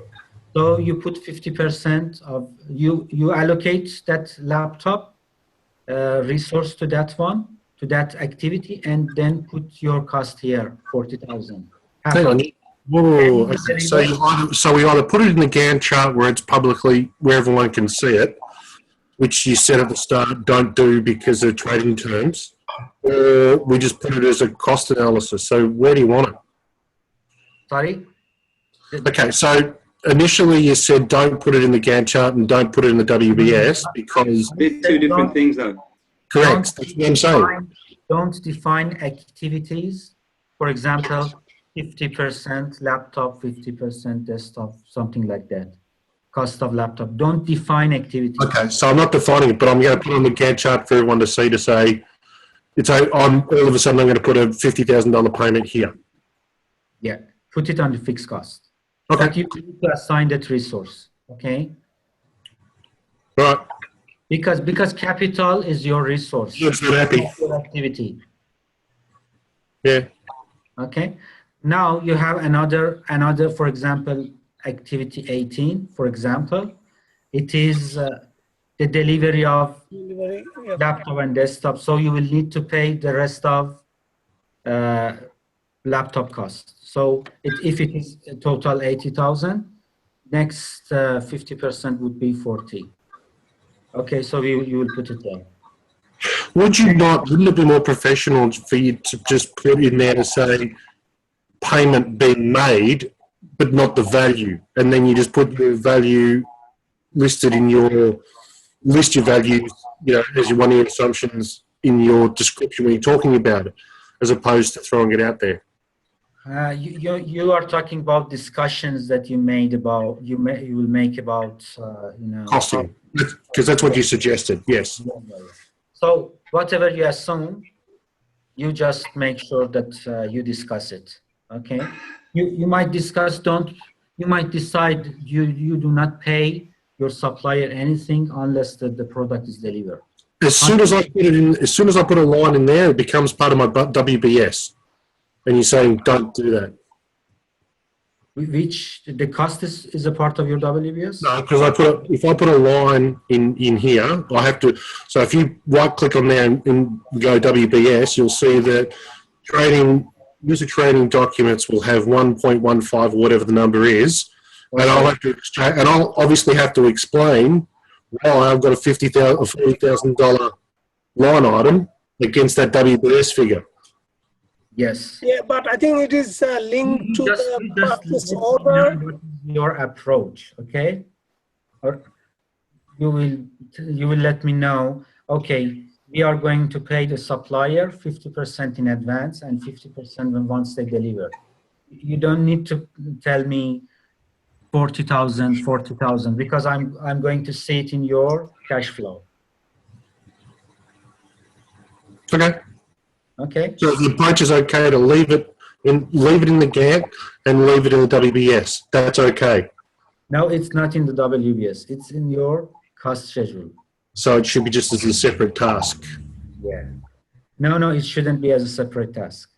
so you put 50% of you allocate that laptop resource to that one, to that activity, and then put your cost here, 40,000. Hang on. Whoa. So we either put it in the Gantt chart where it's publicly, where everyone can see it, which you said at the start, don't do because of trading terms, or we just put it as a cost analysis. So where do you want it? Sorry? Okay, so initially you said don't put it in the Gantt chart and don't put it in the WBS because... They're 2 different things though. Correct, that's what I'm saying. Don't define activities. For example, 50% laptop, 50% desktop, something like that. Cost of laptop. Don't define activities. Okay, so I'm not defining it, but I'm going to put on the Gantt chart for everyone to see to say, all of a sudden I'm going to put a $50,000 payment here. Yeah, put it on the fixed cost. Okay. But you need to assign that resource, okay? Right. Because capital is your resource. It's not happy. Your activity. Yeah. Okay. Now you have another, for example, activity 18, for example. It is the delivery of laptop and desktop. So you will need to pay the rest of laptop cost. So if it is a total 80,000, next 50% would be 40. Okay, so you will put it there. Wouldn't it be more professional for you to just put in there to say payment being made, but not the value? And then you just put your value listed in list your values, as one of your assumptions in your description when you're talking about it, as opposed to throwing it out there. You are talking about discussions that you made about you will make about costing, because that's what you suggested. Yes. So whatever you assume, you just make sure that you discuss it. Okay. You might discuss. You might decide you do not pay your supplier anything unless the product is delivered. As soon as I put a line in there, it becomes part of my WBS. And you're saying don't do that. Which the cost is a part of your WBS? No, because if I put a line in here, I have to. So if you right click on there and go WBS, you'll see that user trading documents will have 1.15 or whatever the number is, and I'll obviously have to explain why I've got a $40,000 line item against that WBS figure. Yes. Yeah, but I think it is linked to the purchase order. Your approach, okay? Or you will let me know. Okay, we are going to pay the supplier 50% in advance and 50% once they deliver. You don't need to tell me 40,000 because I'm going to see it in your cash flow. Okay. Okay. So the approach is okay to leave it in the Gantt and leave it in the WBS. That's okay. No, it's not in the WBS. It's in your cost schedule. So it should be just as a separate task. Yeah. No, it shouldn't be as a separate task.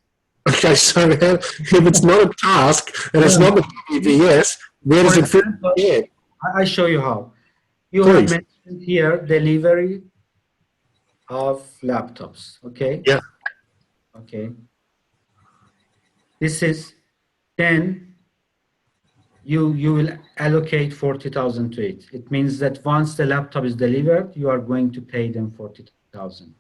Okay, so if it's not a task and it's not the WBS, where does it fit? Yeah, I show you how. You have please. mentioned here delivery of laptops, okay? Yeah. Okay. This is, then you will allocate 40,000 to it. It means that once the laptop is delivered, you are going to pay them 40,000.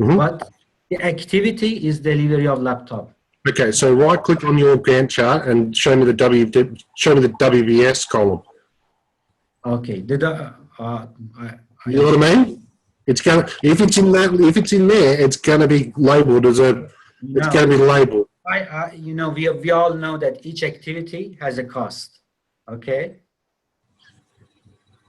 Mhm. But the activity is delivery of laptop. Okay, so right click on your Gantt chart and show me the WBS column. Okay. You know what I mean? It's gonna if it's in there, it's gonna be labeled as it's gonna be labeled. You know, we all know that each activity has a cost. Okay.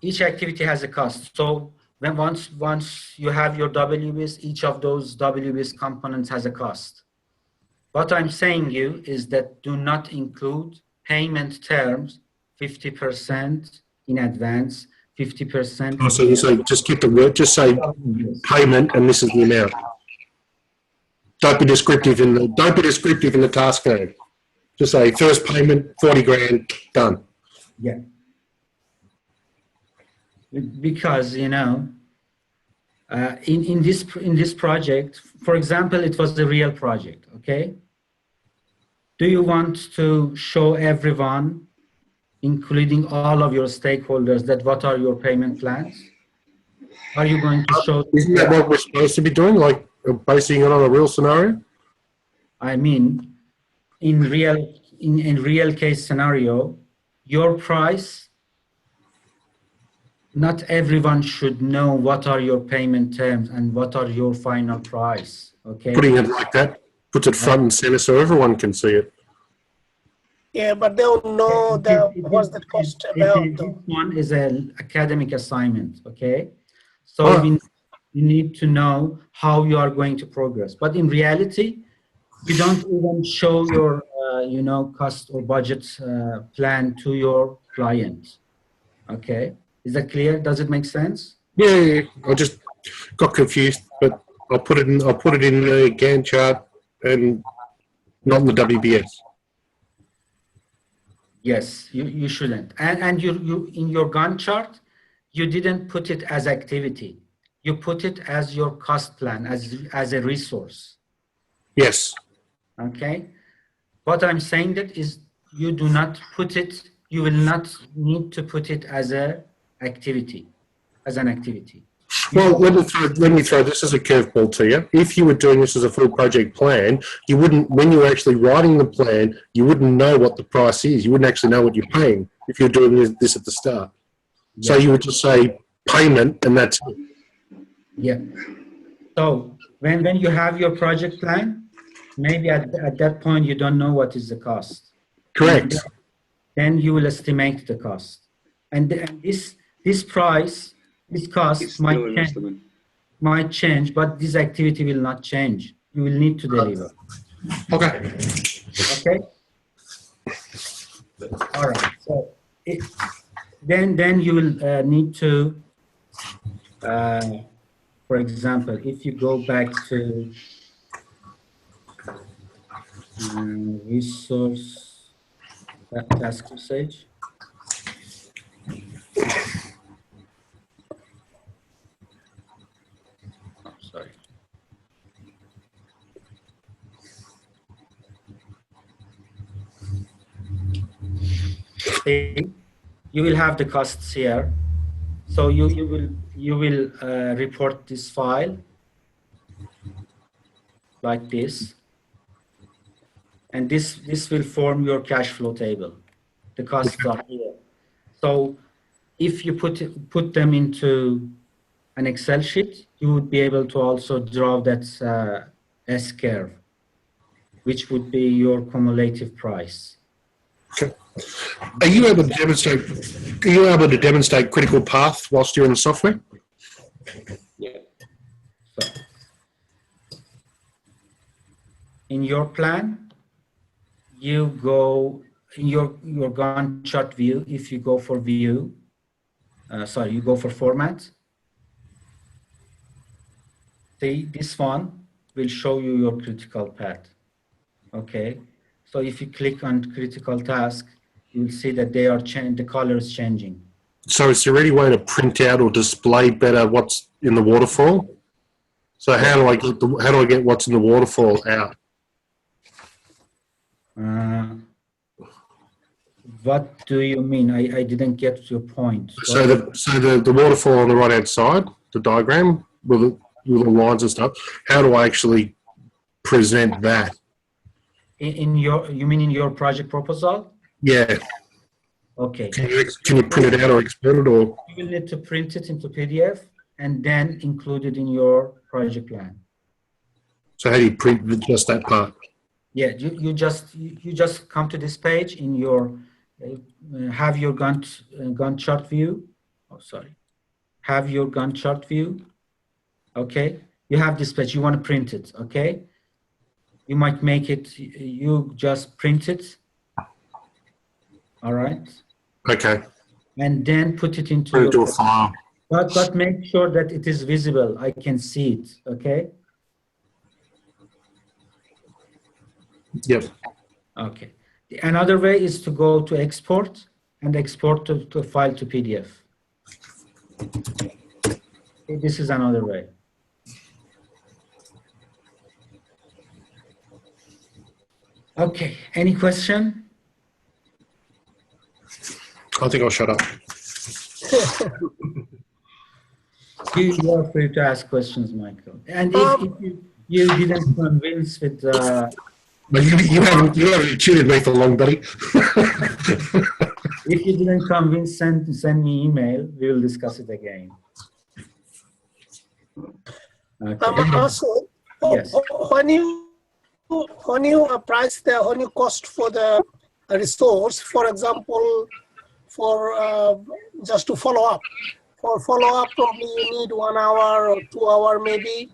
Each activity has a cost. So when once you have your WBS, each of those WBS components has a cost. What I'm saying you is that do not include payment terms 50% in advance, 50%. Oh, so you say just keep the word, just say payment, and this is the amount. Don't be descriptive in the task name. Just say first payment 40 grand, done. Yeah. Because you know, in this project, for example, it was a real project. Okay. Do you want to show everyone, including all of your stakeholders, that what are your payment plans? Are you going to show? Isn't that what we're supposed to be doing? Like basing it on a real scenario? I mean, in real case scenario, your price, not everyone should know what are your payment terms and what are your final price. Okay. Putting it like that puts it front and center so everyone can see it. Yeah, but they don't know what's the cost about. This one is an academic assignment, okay? So Oh. we need to know how you are going to progress. But in reality, you don't even show your, you know, cost or budget plan to your client, okay? Is that clear? Does it make sense? Yeah. I just got confused, but I'll put it in the Gantt chart and not in the WBS. Yes, you shouldn't. And you in your Gantt chart, you didn't put it as activity. You put it as your cost plan, as a resource. Yes. Okay. What I'm saying that is you do not put it, you will not need to put it as an activity. Well, let me throw this as a curveball to you. If you were doing this as a full project plan, you wouldn't, when you were actually writing the plan, you wouldn't know what the price is. You wouldn't actually know what you're paying if you're doing this at the start. Yeah. So you would just say payment and that's it. Yeah. So when you have your project plan, maybe at that point you don't know what is the cost. Correct. Then you will estimate the cost. And this price, this cost might change, but this activity will not change. You will need to deliver. Okay. Okay. All right. So then you will need to, for example, if you go back to resource task usage. Sorry. You will have the costs here. So you will report this file like this, and this will form your cash flow table. The costs are here. So if you put them into an Excel sheet, you would be able to also draw that S curve, which would be your cumulative price. Okay. Are you able to demonstrate critical path whilst you're in the software? Yeah. So in your plan, you go in your Gantt chart view. If you go for view, you go for format. See, this one will show you your critical path. Okay. So if you click on critical task, you'll see that they are the color is changing. So is there any way to print out or display better what's in the waterfall? So how do I get what's in the waterfall out? What do you mean? I didn't get your point. So the waterfall on the right hand side, the diagram with the lines and stuff. How do I actually present that? You mean in your project proposal? Yeah. Okay. Can you print it out or export it, or? You will need to print it into PDF and then include it in your project plan. So how do you print just that part? Yeah, you just come to this page in your have your Gantt chart view. Oh, sorry. Have your Gantt chart view. Okay. You have this page. You want to print it. Okay. You might make it. You just print it. All right. Okay. And then put it into a file. But make sure that it is visible. I can see it. Okay. Yep. Okay. Another way is to go to export and export to a file to PDF. This is another way. Okay. Any question? I think I'll shut up. You are free to ask questions, Michael. And if you didn't convince with But you haven't tutored me for long, buddy. if you didn't convince, send me email. We will discuss it again. Okay. Also, Yes. when you price when you cost for the resource, for example, for just to follow up. For follow up, probably you need 1 hour or 2 hour, maybe,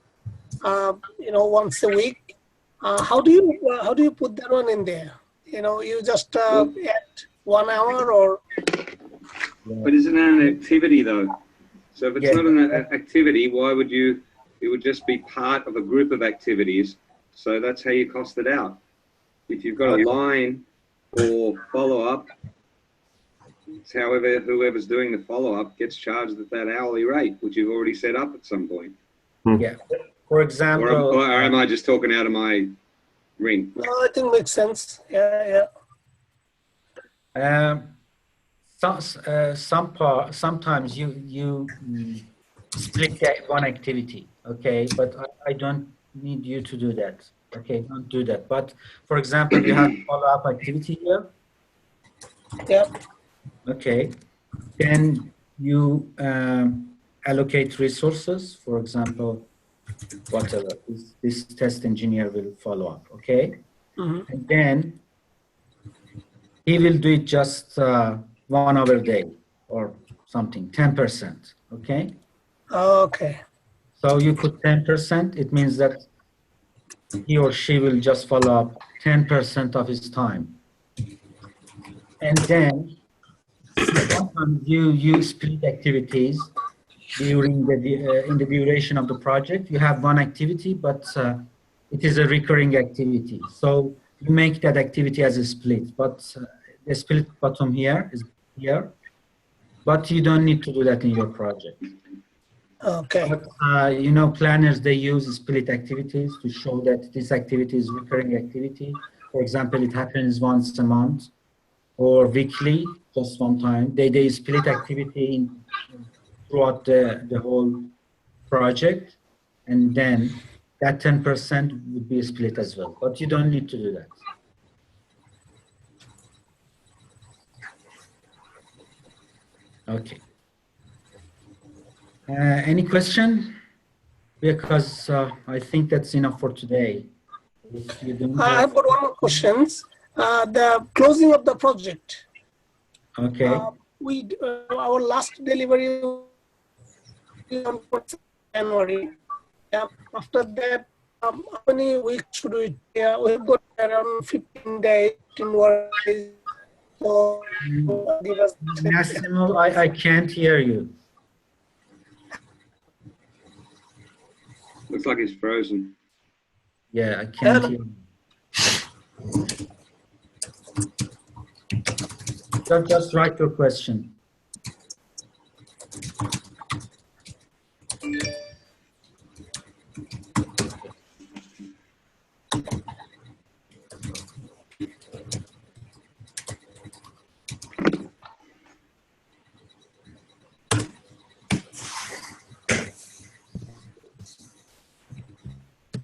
once a week. How do you put that one in there? You just add 1 hour or. But isn't that an activity though? So if it's not an activity, why would you? It would just be part of a group of activities. So that's how you cost it out. If you've got a line for follow up, it's however whoever's doing the follow up gets charged at that hourly rate, which you've already set up at some point. Yeah. For example, or am I just talking out of my ring? No, I think makes sense. Yeah. Sometimes you split one activity, okay, but I don't need you to do that. Okay, don't do that. But for example, you have follow-up activity here. Yeah. Okay, then you allocate resources. For example, whatever this test engineer will follow up. Okay, and then he will do it just 1 hour a day or something, 10%. Okay. Okay. So you put 10%. It means that he or she will just follow up 10% of his time, and then sometimes you split activities during in the duration of the project. You have one activity, but it is a recurring activity. So you make that activity as a split, but the split bottom here is here, but you don't need to do that in your project. Okay. But, planners, they use split activities to show that this activity is recurring activity. For example, it happens once a month or weekly, just one time. They split activity throughout the whole project, and then that 10% would be split as well. But you don't need to do that. Okay. Any question? Because I think that's enough for today. I have got one more question. The closing of the project. Okay. Our last delivery on January. After that, how many weeks should we? We've got around 15 days in work. So give us. Massimo, I can't hear you. Looks like he's frozen. Yeah, I can't hear you. Just write your question.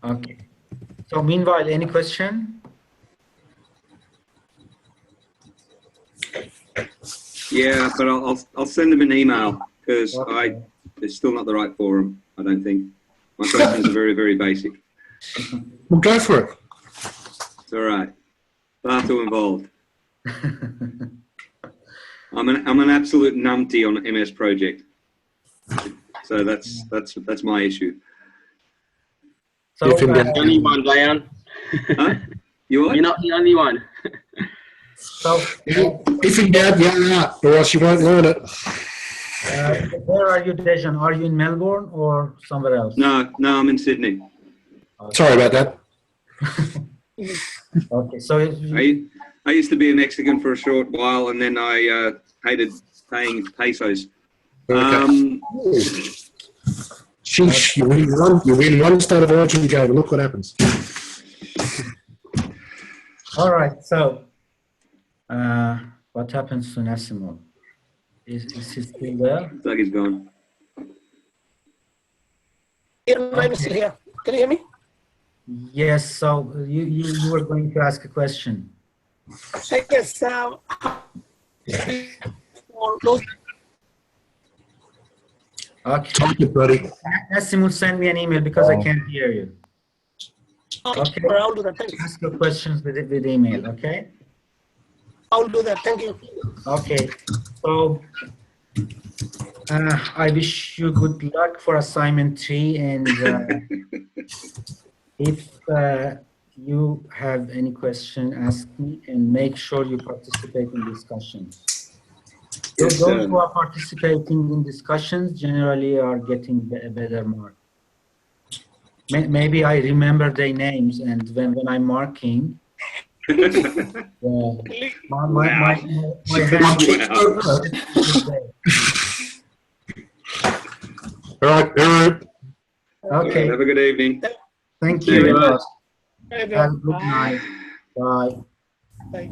Okay. So meanwhile, any question? Yeah, but I'll send them an email because Okay. it's still not the right forum. I don't think my questions are very, very basic. Well, go for it. It's all right. Far too involved. I'm an absolute numpty on MS Project. So that's my issue. So, If in You're the only one, Diane. Huh? You what? You're not the only one. so If in doubt, yell out, or else you won't learn it. where are you, Dejan? Are you in Melbourne or somewhere else? No, I'm in Sydney. Sorry about that. Okay, so I used to be a Mexican for a short while, and then I hated paying pesos. Okay. Sheesh, you win one state of origin game, and look what happens. all right. So, what happens to Nasimov? Is he still there? Doug is gone. Here, I'm still here. Can you hear me? Yes. So you were going to ask a question. I guess for those Okay. Type it, buddy. Nasimov, send me an email because I can't hear you. Okay. I'll do that. Thank you. Ask your questions with email. Okay. I'll do that. Thank you. Okay. So I wish you good luck for assignment 3, and if you have any question, ask me, and make sure you participate in discussions. Yes, Those who are participating in discussions generally are getting a better mark. Maybe I remember their names, and when I'm marking, my All right. Okay. Have a good evening. Thank See you. you. Bye. Have a good night. Bye. Bye.